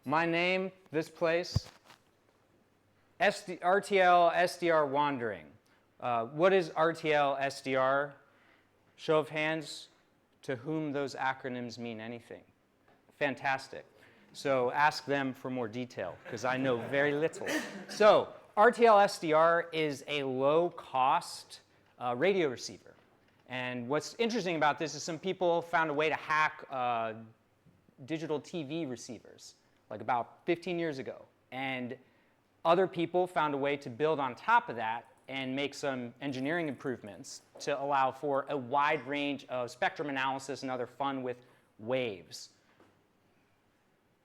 my name, this place, RTL, SDR wandering. What is RTL, SDR? Show of hands to whom those acronyms mean anything. Fantastic. So ask them for more detail, because I know very little. So RTL, SDR is a low-cost radio receiver. And what's interesting about this is some people found a way to hack digital TV receivers, like about 15 years ago. And other people found a way to build on top of that and make some engineering improvements to allow for a wide range of spectrum analysis and other fun with waves.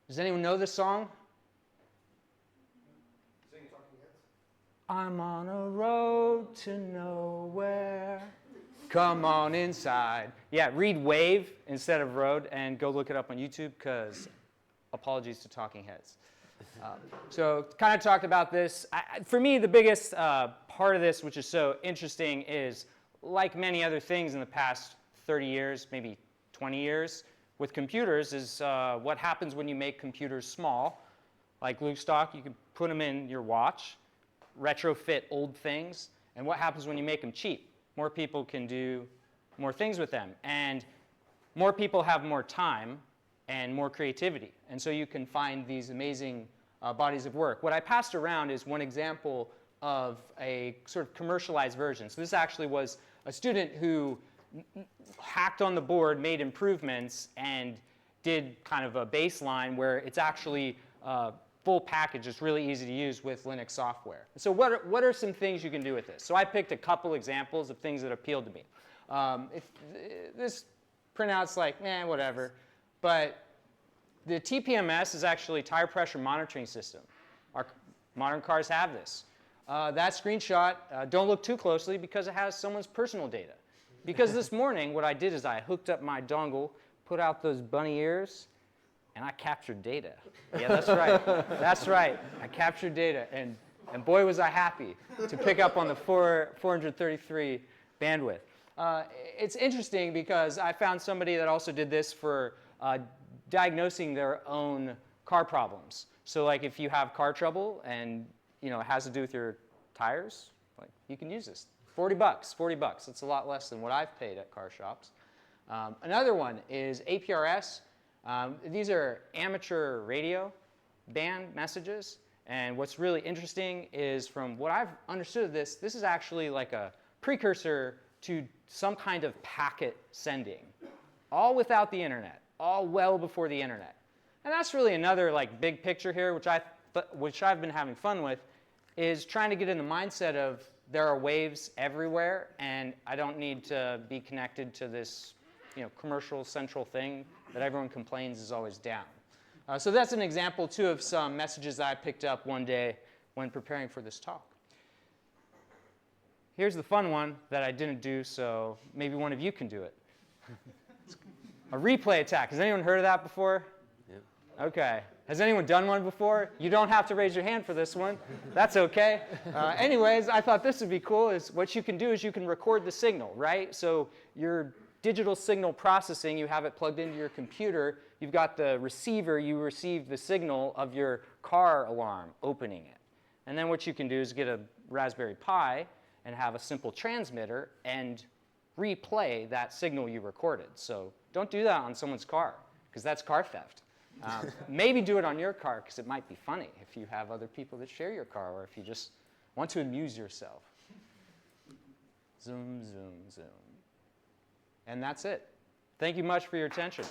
Does anyone know this song? Sing Talking Heads. I'm on a road to nowhere. Come on inside. Yeah, read wave instead of road and go look it up on YouTube, because apologies to Talking Heads. So kind of talked about this. For me, the biggest part of this, which is so interesting, is like many other things in the past 30 years, maybe 20 years, with computers, is what happens when you make computers small. Like Luke Stock, you can put them in your watch, retrofit old things, and what happens when you make them cheap? More people can do more things with them, and more people have more time and more creativity, and so you can find these amazing bodies of work. What I passed around is one example of a sort of commercialized version. So this actually was a student who hacked on the board, made improvements, and did kind of a baseline where it's actually full package. It's really easy to use with Linux software. So what are some things you can do with this? So I picked a couple examples of things that appealed to me. If this printout's like, whatever. But the TPMS is actually tire pressure monitoring system. Our modern cars have this. That screenshot, don't look too closely because it has someone's personal data. Because this morning, what I did is I hooked up my dongle, put out those bunny ears, and I captured data. Yeah, that's right. That's right. I captured data, and boy was I happy to pick up on the 433 bandwidth. It's interesting because I found somebody that also did this for diagnosing their own car problems. So like if you have car trouble and it has to do with your tires, like you can use this. $40, $40. That's a lot less than what I've paid at car shops. Another one is APRS. These are amateur radio band messages. And what's really interesting is, from what I've understood of this, this is actually like a precursor to some kind of packet sending, all without the internet, all well before the internet. And that's really another like big picture here, which I've been having fun with, is trying to get in the mindset of there are waves everywhere, and I don't need to be connected to this commercial central thing that everyone complains is always down. So that's an example, too, of some messages that I picked up one day when preparing for this talk. Here's the fun one that I didn't do, so maybe one of you can do it. A replay attack. Has anyone heard of that before? Yeah. OK. Has anyone done one before? You don't have to raise your hand for this one. That's OK. Anyways, I thought this would be cool. Is what you can do is you can record the signal, right? So your digital signal processing, you have it plugged into your computer. You've got the receiver. You receive the signal of your car alarm opening it. And then what you can do is get a Raspberry Pi and have a simple transmitter and replay that signal you recorded. So don't do that on someone's car, because that's car theft. Maybe do it on your car, because it might be funny if you have other people that share your car, or if you just want to amuse yourself. Zoom, zoom, zoom. And that's it. Thank you much for your attention.